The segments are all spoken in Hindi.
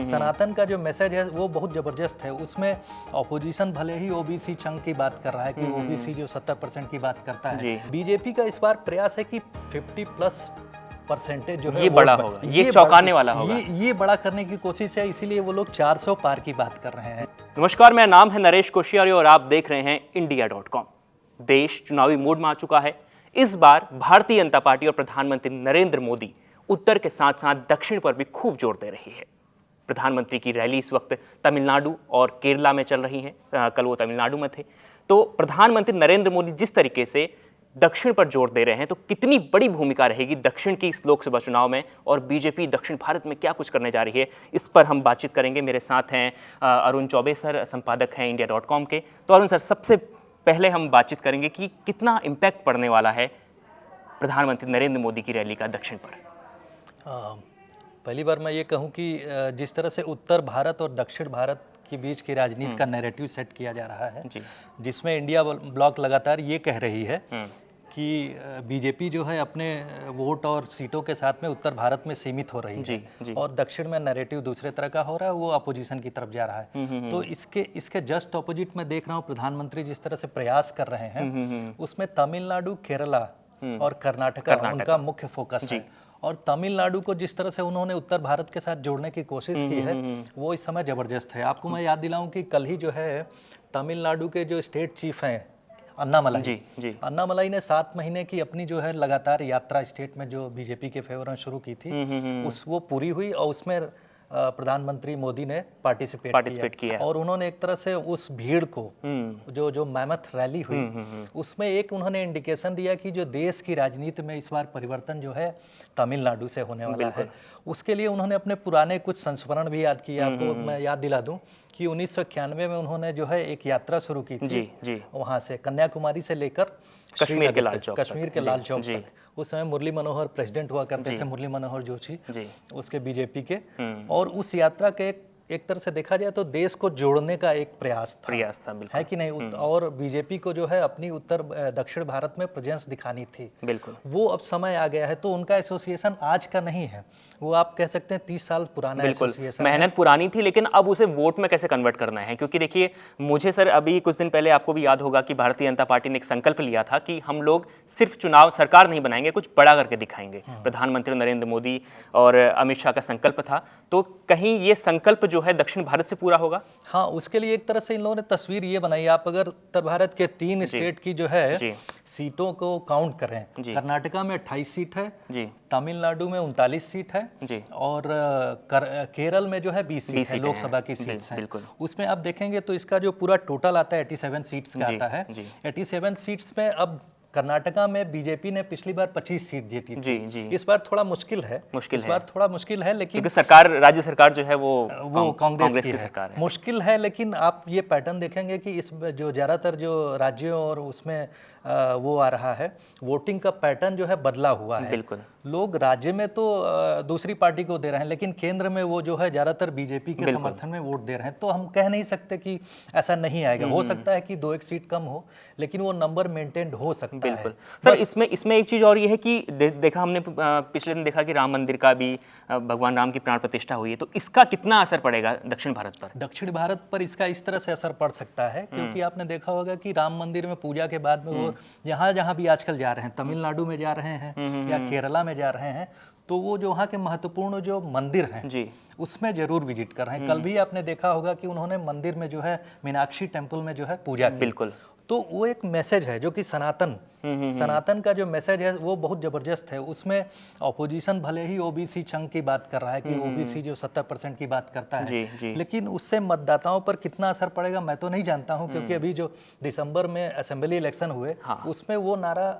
सनातन का जो मैसेज है वो बहुत जबरदस्त है। उसमें ऑपोजिशन भले ही ओबीसी चंग की बात कर रहा है कि ओबीसी जो 70% की बात करता है, बीजेपी का इस बार प्रयास है कि 50+ % जो है ये बड़ा होगा, ये चौंकाने वाला होगा, ये बड़ा करने की कोशिश है, इसीलिए वो लोग 400 पार की बात कर रहे हैं। नमस्कार, मेरा नाम है नरेश कोशियारी और आप देख रहे हैं इंडिया.com। देश चुनावी मोड में आ चुका है। इस बार भारतीय जनता पार्टी और प्रधानमंत्री नरेंद्र मोदी उत्तर के साथ साथ दक्षिण पर भी खूब जोर दे रही है। प्रधानमंत्री की रैली इस वक्त तमिलनाडु और केरला में चल रही है। कल वो तमिलनाडु में थे। तो प्रधानमंत्री नरेंद्र मोदी जिस तरीके से दक्षिण पर जोर दे रहे हैं, तो कितनी बड़ी भूमिका रहेगी दक्षिण की इस लोकसभा चुनाव में और बीजेपी दक्षिण भारत में क्या कुछ करने जा रही है, इस पर हम बातचीत करेंगे। मेरे साथ हैं अरुण चौबे सर, संपादक हैं इंडिया.com के। तो अरुण सर, सबसे पहले हम बातचीत करेंगे कि कितना इम्पैक्ट पड़ने वाला है प्रधानमंत्री नरेंद्र मोदी की रैली का दक्षिण पर। पहली बार मैं ये कहूँ कि जिस तरह से उत्तर भारत और दक्षिण भारत के बीच की राजनीति का नैरेटिव सेट किया जा रहा है, जिसमें इंडिया ब्लॉक लगातार ये कह रही है कि बीजेपी जो है अपने वोट और सीटों के साथ में उत्तर भारत में सीमित हो रही है और दक्षिण में नैरेटिव दूसरे तरह का हो रहा है, वो अपोजिशन की तरफ जा रहा है। तो इसके जस्ट ऑपोजिट में देख रहा हूँ प्रधानमंत्री जिस तरह से प्रयास कर रहे हैं, उसमें तमिलनाडु, केरला और कर्नाटका उनका मुख्य फोकस है। और तमिलनाडु को जिस तरह से उन्होंने उत्तर भारत के साथ जोड़ने की कोशिश की है, वो इस समय जबरदस्त है। आपको मैं याद दिलाऊं कि कल ही जो है तमिलनाडु के जो स्टेट चीफ हैं अन्नामलाई ने 7 महीने की अपनी जो है लगातार यात्रा स्टेट में जो बीजेपी के फेवर में शुरू की थी, वो पूरी हुई और उसमें प्रधानमंत्री मोदी ने पार्टिसिपेट किया और उन्होंने एक तरह से उस भीड़ को जो मैमथ रैली हुई, उसमें एक उन्होंने इंडिकेशन दिया कि जो देश की राजनीति में इस बार परिवर्तन जो है तमिलनाडु से होने वाला है। उसके लिए उन्होंने अपने पुराने कुछ संस्मरण भी याद किए। आपको मैं याद दिला दूं कि 1991 में उन्होंने जो है एक यात्रा शुरू की थी, वहाँ से कन्याकुमारी से लेकर कश्मीर के लाल चौक तक। उस समय मुरली मनोहर प्रेसिडेंट हुआ करते थे, मुरली मनोहर जोशी उसके बीजेपी के। और उस यात्रा के एक तरह से देखा जाए तो देश को जोड़ने का एक प्रयास था है कि नहीं। और बीजेपी को जो है अपनी उत्तर दक्षिण भारत में प्रेजेंस दिखानी थी। बिल्कुल, वो अब समय आ गया है। तो उनका एसोसिएशन आज का नहीं है, वो आप कह सकते हैं 30 साल पुराना एसोसिएशन। मेहनत पुरानी थी, लेकिन अब उसे वोट में कैसे कन्वर्ट करना है। क्योंकि देखिए, मुझे सर अभी कुछ दिन पहले आपको भी याद होगा कि भारतीय जनता पार्टी ने एक संकल्प लिया था कि हम लोग सिर्फ चुनाव सरकार नहीं बनाएंगे, कुछ बड़ा करके दिखाएंगे। प्रधानमंत्री नरेंद्र मोदी और अमित शाह का संकल्प था। तो कहीं ये संकल्प जो है दक्षिण भारत से पूरा होगा? हाँ, उसके लिए एक तरह से इन लोगों ने तस्वीर ये बनाई। आप अगर उत्तर भारत के 3 स्टेट की जो है सीटों को काउंट करें, कर्नाटका में 28 सीट है, तमिलनाडु में 39 सीट है और केरल में जो है 20 सीट है, लोकसभा की सीट्स हैं। उसमें आप देखेंगे तो इसका जो पूरा टोटल आता है 87 सीट्स का आता है। 87 सीट्स में अब कर्नाटका में बीजेपी ने पिछली बार 25 सीट जीती थी। इस बार थोड़ा मुश्किल है, लेकिन सरकार, राज्य सरकार जो है वो कांग्रेस की सरकार है। मुश्किल है, लेकिन आप ये पैटर्न देखेंगे कि इस जो ज्यादातर जो राज्यों और उसमें वो आ रहा है, वोटिंग का पैटर्न जो है बदला हुआ है। बिल्कुल, लोग राज्य में तो दूसरी पार्टी को दे रहे हैं, लेकिन केंद्र में वो जो है ज्यादातर बीजेपी के समर्थन में वोट दे रहे हैं। तो हम कह नहीं सकते कि ऐसा नहीं आएगा। हो सकता है कि 2-1 सीट कम हो, लेकिन वो नंबर मेंटेन हो सकता है। बिल्कुल सर, इसमें एक चीज और ये है कि देखा हमने पिछले दिन देखा कि राम मंदिर का भी भगवान राम की प्राण प्रतिष्ठा हुई है। तो इसका कितना असर पड़ेगा दक्षिण भारत पर? दक्षिण भारत पर इसका इस तरह से असर पड़ सकता है, क्योंकि आपने देखा होगा कि राम मंदिर में पूजा के बाद में वो जहाँ भी आजकल जा रहे हैं, तमिलनाडु में जा रहे हैं या केरला में जा रहे हैं, तो वो जो वहाँ के महत्वपूर्ण जो मंदिर हैं उसमें जरूर विजिट कर रहे हैं। कल भी आपने देखा होगा कि उन्होंने मंदिर में जो है मीनाक्षी टेम्पल में जो है पूजा की। बिल्कुल, तो वो एक मैसेज है जो कि सनातन का जो मैसेज है वो बहुत जबरदस्त है। उसमें ऑपोजिशन भले ही ओबीसी चंग की बात कर रहा है कि ओबीसी जो 70% की बात करता है, लेकिन उससे मतदाताओं पर कितना असर पड़ेगा मैं तो नहीं जानता हूं, क्योंकि अभी जो दिसंबर में असेंबली इलेक्शन हुए उसमें वो नारा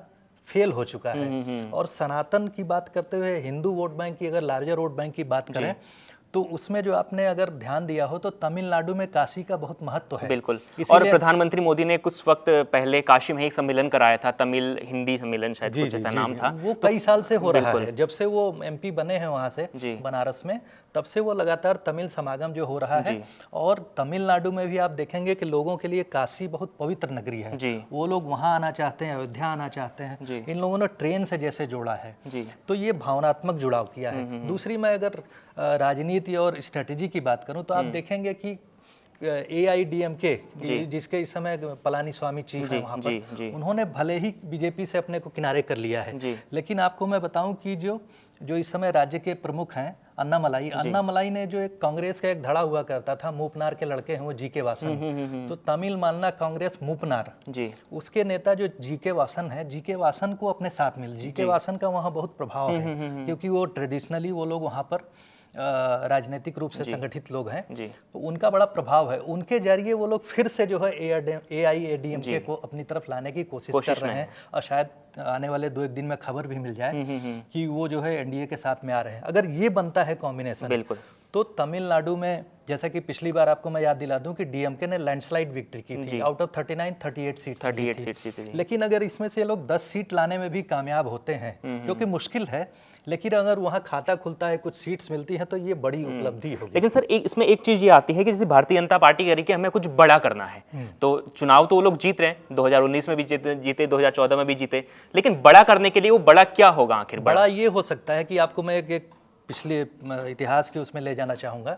फेल हो चुका है। और सनातन की बात करते हुए हिंदू वोट बैंक की, अगर लार्जर वोट बैंक की बात करें, तो उसमें जो आपने अगर ध्यान दिया हो तो तमिलनाडु में काशी का बहुत महत्व है। बिल्कुल, और प्रधानमंत्री मोदी ने कुछ वक्त पहले काशी में एक सम्मेलन कराया था, तमिल हिंदी सम्मेलन शायद कुछ ऐसा नाम था। वो कई साल से हो रहा है, जब से वो एमपी बने हैं वहाँ से बनारस में, तब से वो लगातार तमिल समागम जो हो रहा है, और तमिलनाडु में भी आप देखेंगे कि लोगों के लिए काशी बहुत पवित्र नगरी है, वो लोग वहाँ आना चाहते हैं, अयोध्या आना चाहते हैं। इन लोगों ने ट्रेन से जैसे जोड़ा है, तो ये भावनात्मक जुड़ाव किया है। दूसरी, मैं अगर राजनीति और स्ट्रेटेजी की बात करूं तो आप देखेंगे कि AIDMK जिसके इस समय पलानीस्वामी चीफ है वहाँ पर, उन्होंने भले ही बीजेपी से अपने को किनारे कर लिया है, लेकिन आपको मैं बताऊं कि जो इस समय राज्य के प्रमुख हैं अन्नामलाई ने, जो एक कांग्रेस का एक धड़ा हुआ करता था, मूपनार के लड़के हैं वो जीके वासन, तो तमिल मानना कांग्रेस मूपनार, उसके नेता जो जीके वासन है, जीके वासन को अपने साथ मिल, जीके वासन का वहाँ बहुत प्रभाव है, क्योंकि वो ट्रेडिशनली वो लोग वहाँ पर राजनीतिक रूप से संगठित लोग हैं, तो उनका बड़ा प्रभाव है। उनके जरिए वो लोग फिर से जो है AIADMK को अपनी तरफ लाने की कोशिश कर रहे हैं, और शायद आने वाले 2-1 दिन में खबर भी मिल जाए कि वो जो है एनडीए के साथ में आ रहे हैं। अगर ये बनता है कॉम्बिनेशन, तो तमिलनाडु में, जैसा कि पिछली बार आपको मैं याद दिला दूं कि डीएमके ने लैंडस्लाइड विक्ट्री की थी, आउट ऑफ 39 38 सीट्स थी। लेकिन अगर इसमें से लोग 10 सीट लाने में भी कामयाब होते हैं, जो कि मुश्किल है, लेकिन अगर वहाँ खाता खुलता है, कुछ सीट्स मिलती हैं, तो ये बड़ी उपलब्धि होगी। लेकिन सर इसमें एक चीज ये आती है कि जैसे भारतीय जनता पार्टी कह रही कि हमें कुछ बड़ा करना है, तो चुनाव तो वो लोग जीत रहे हैं, 2019 में भी जीते, 2014 में भी जीते, लेकिन बड़ा करने के लिए वो बड़ा क्या होगा आखिर? बड़ा ये हो सकता है कि आपको मैं एक पिछले इतिहास के उसमें ले जाना चाहूँगा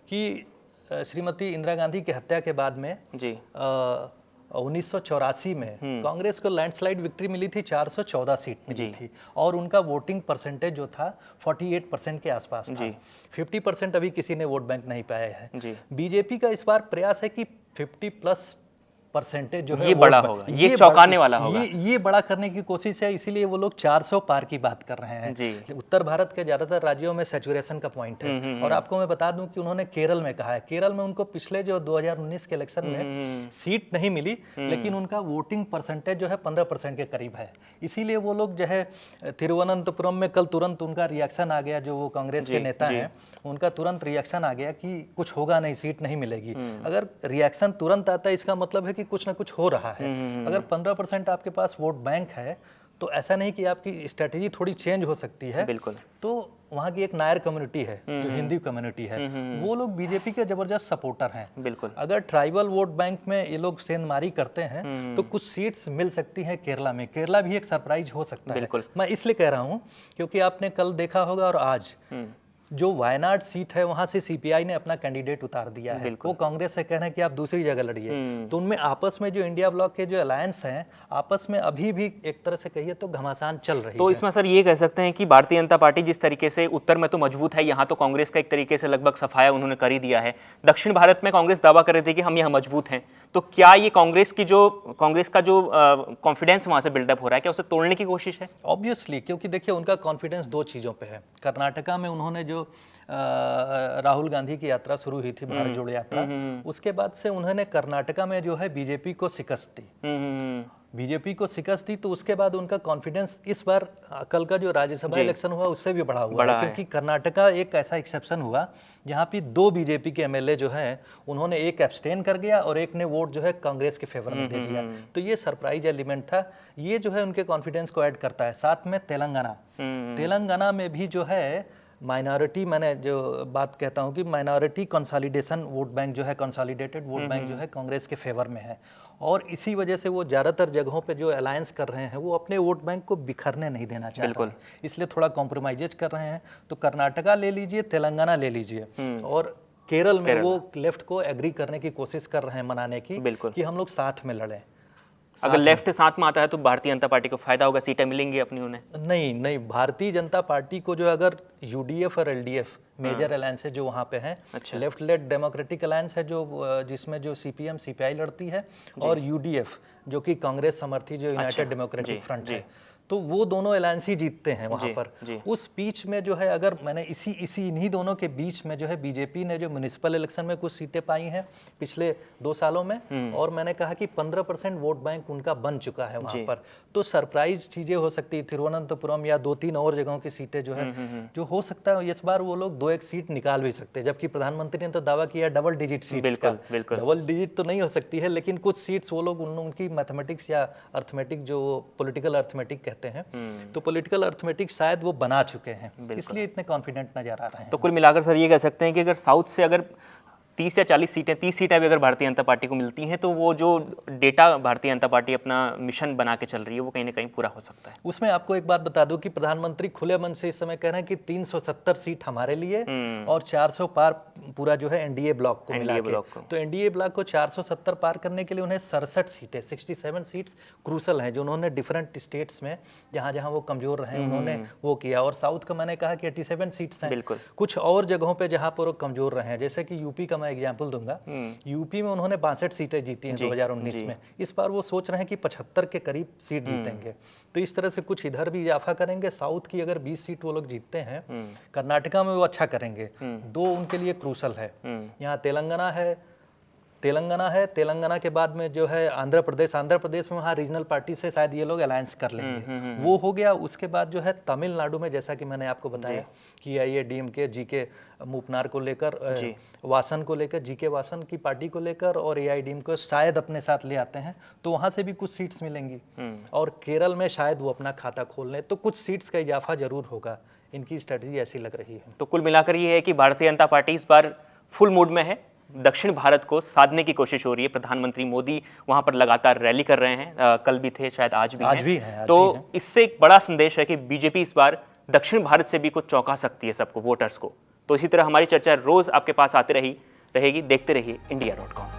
कि श्रीमती इंदिरा गांधी की हत्या के बाद में 1984 में कांग्रेस को लैंडस्लाइड विक्ट्री मिली थी, 414 सीट मिली थी, और उनका वोटिंग परसेंटेज जो था 48% के आसपास था। 50% अभी किसी ने वोट बैंक नहीं पाया है। बीजेपी का इस बार प्रयास है कि 50+ परसेंटेज जो है ये बड़ा होगा, ये चौंकाने वाला होगा, ये बड़ा करने की कोशिश है, इसीलिए वो लोग 400 पार की बात कर रहे हैं। उत्तर भारत के ज्यादातर राज्यों में सैचुरेशन का पॉइंट है, और आपको मैं बता दूं कि उन्होंने केरल में कहा है, केरल में उनको पिछले जो 2019 के इलेक्शन में सीट नहीं मिली, लेकिन उनका वोटिंग परसेंटेज जो है 15% के करीब है। इसीलिए वो लोग जो है तिरुवनंतपुरम में कल तुरंत उनका रिएक्शन आ गया, जो वो कांग्रेस के नेता हैं उनका तुरंत रिएक्शन आ गया कि कुछ होगा नहीं, सीट नहीं मिलेगी। अगर रिएक्शन तुरंत आता है, इसका मतलब है कि कुछ ना कुछ हो रहा है। अगर 15% आपके पास वोट बैंक है, तो ऐसा नहीं कि आपकी स्ट्रेटेजी थोड़ी चेंज हो सकती है। बिल्कुल। तो वहाँ की एक नायर कम्युनिटी है, जो हिंदी कम्युनिटी है, वो लोग बीजेपी के जबरदस्त सपोर्टर हैं। बिल्कुल। अगर ट्राइबल वोट बैंक में ये लोग सेंधमारी करते हैं, तो कुछ सीट्स मिल सकती हैं केरला में। केरला भी एक सरप्राइज हो सकता है। मैं इसलिए कह रहा हूँ क्योंकि आपने कल देखा होगा, और आज जो वायनाड सीट है वहां से सीपीआई ने अपना कैंडिडेट उतार दिया है। वो कांग्रेस से कह रहे हैं कि आप दूसरी जगह लड़िए। तो उनमें आपस में जो इंडिया ब्लॉक के जो अलायंस हैं, आपस में अभी भी एक तरह से कहिए तो घमासान चल रही है। तो इसमें सर ये कह सकते हैं कि भारतीय जनता पार्टी जिस तरीके से उत्तर में तो मजबूत है, यहाँ तो कांग्रेस का एक तरीके से लगभग सफाया उन्होंने कर ही दिया है। दक्षिण भारत में कांग्रेस दावा कर रही थी कि हम यहाँ मजबूत हैं, तो क्या ये कांग्रेस का जो कॉन्फिडेंस वहां से बिल्डअप हो रहा है, क्या उसे तोड़ने की कोशिश है? ऑब्वियसली, क्योंकि देखिए उनका कॉन्फिडेंस 2 चीजों पे है। कर्नाटका में उन्होंने जो राहुल गांधी की यात्रा शुरू हुई थी, भारत जोड़ो यात्रा, उसके बाद से उन्होंने कर्नाटका में जो है बीजेपी को शिकस्त दी। तो उसके बाद उनका कॉन्फिडेंस इस बार कल का जो राज्यसभा इलेक्शन हुआ उससे भी बढ़ा हुआ है, क्योंकि कर्नाटका एक ऐसा एक्सेप्शन हुआ जहाँ पे 2 बीजेपी के एमएलए जो हैं, उन्होंने एक एब्सटेन कर गया और एक ने वोट जो है कांग्रेस के फेवर में दे दिया। तो ये सरप्राइज एलिमेंट था, ये जो है उनके कॉन्फिडेंस को ऐड करता है। साथ में तेलंगाना में भी जो है माइनॉरिटी, मैंने जो बात कहता हूँ कि माइनॉरिटी कंसोलिडेशन वोट बैंक जो है, कंसोलिडेटेड वोट बैंक जो है कांग्रेस के फेवर में है, और इसी वजह से वो ज़्यादातर जगहों पे जो अलायंस कर रहे हैं, वो अपने वोट बैंक को बिखरने नहीं देना चाहते हैं, इसलिए थोड़ा कॉम्प्रोमाइजेज कर रहे हैं। तो कर्नाटका ले लीजिए, तेलंगाना ले लीजिए, और केरल में वो लेफ्ट को एग्री करने की कोशिश कर रहे हैं, मनाने की कि हम लोग साथ में लड़ें। अगर लेफ्ट साथ में आता है तो भारतीय जनता पार्टी को फायदा होगा, सीटें मिलेंगी अपनी उन्हें? नहीं, भारतीय जनता पार्टी को जो अगर यूडीएफ और एलडीएफ मेजर अलायंस है जो वहाँ पे हैं, लेफ्ट लेड डेमोक्रेटिक अलायंस है जो जिसमें जो सीपीएम सीपीआई लड़ती है, और यूडीएफ जो कि कांग्रेस समर्थी जो यूनाइटेड डेमोक्रेटिक फ्रंट है, तो वो दोनों अलायंस ही जीतते हैं वहाँ पर। उस बीच में जो है, अगर मैंने इन्हीं दोनों के बीच में जो है बीजेपी ने जो म्युनिसिपल इलेक्शन में कुछ सीटें पाई हैं पिछले 2 सालों में, और मैंने कहा कि 15% वोट बैंक उनका बन चुका है वहाँ पर, तो सरप्राइज चीजें हो सकती है। तिरुवनंतपुरम या 2-3 और जगहों की सीटें जो है जो हो सकता है इस बार वो लोग 2-1 सीट निकाल भी सकते हैं, जबकि प्रधानमंत्री ने तो दावा किया डबल डिजिट सीट्स का। डबल डिजिट तो नहीं हो सकती है, लेकिन कुछ सीट्स वो लोग उनकी मैथमेटिक्स या अर्थमेटिक जो पॉलिटिकल अर्थमेटिक कहते कहते हैं, तो पॉलिटिकल अर्थमेटिक शायद वो बना चुके हैं, इसलिए इतने कॉन्फिडेंट नजर आ रहे हैं। तो कुल मिलाकर सर ये कह सकते हैं कि अगर साउथ से अगर 30 या 40 सीटें, 30 सीटें भी अगर भारतीय जनता पार्टी को मिलती हैं तो वो जो डेटा भारतीय जनता पार्टी अपना मिशन बना के चल रही है वो कहीं ना कहीं पूरा हो सकता है। उसमें आपको एक बात बता दूं कि प्रधानमंत्री खुले मन से इस समय कह रहे हैं कि 370 सीट हमारे लिए और 400 पार पूरा जो है एनडीए ब्लॉक को मिला के। तो एनडीए ब्लॉक को 470 पार करने के लिए उन्हें 67 सीटें, 67 सीट्स क्रूशल हैं, जो उन्होंने डिफरेंट स्टेट्स में जहां जहां वो कमजोर रहे उन्होंने वो किया। और साउथ का मैंने कहा कि 87 सीट्स हैं, कुछ और जगहों पे जहां पर वो कमजोर रहे हैं, जैसे कि यूपी का मैं एग्जाम्पल दूंगा। यूपी में उन्होंने 62 सीटें जीती हैं 2019 में, इस बार वो सोच रहे हैं कि 75 के करीब सीट जीतेंगे। तो इस तरह से कुछ इधर भी इजाफा करेंगे। साउथ की अगर 20 सीट वो लोग जीतते हैं, कर्नाटका में वो अच्छा करेंगे, 2 उनके लिए क्रूशल है। यहाँ तेलंगाना है, तेलंगाना के बाद में जो है आंध्र प्रदेश में वहाँ रीजनल पार्टी से शायद ये लोग अलायंस कर लेंगे, वो हो गया। उसके बाद जो है तमिलनाडु में, जैसा कि मैंने आपको बताया कि AIADMK जीके मूपनार को लेकर, वासन को लेकर, जीके वासन की पार्टी को लेकर, और AIADMK को शायद अपने साथ ले आते हैं, तो वहाँ से भी कुछ सीट्स मिलेंगी। और केरल में शायद वो अपना खाता खोल लें, तो कुछ सीट्स का इजाफा जरूर होगा। इनकी स्ट्रेटजी ऐसी लग रही है। तो कुल मिलाकर ये है कि भारतीय जनता पार्टी इस बार फुल मूड में है, दक्षिण भारत को साधने की कोशिश हो रही है। प्रधानमंत्री मोदी वहां पर लगातार रैली कर रहे हैं, कल भी थे, शायद आज भी हैं। तो इससे एक बड़ा संदेश है कि बीजेपी इस बार दक्षिण भारत से भी कुछ चौंका सकती है सबको, वोटर्स को। तो इसी तरह हमारी चर्चा रोज आपके पास आती रहेगी। देखते रहिए India.com।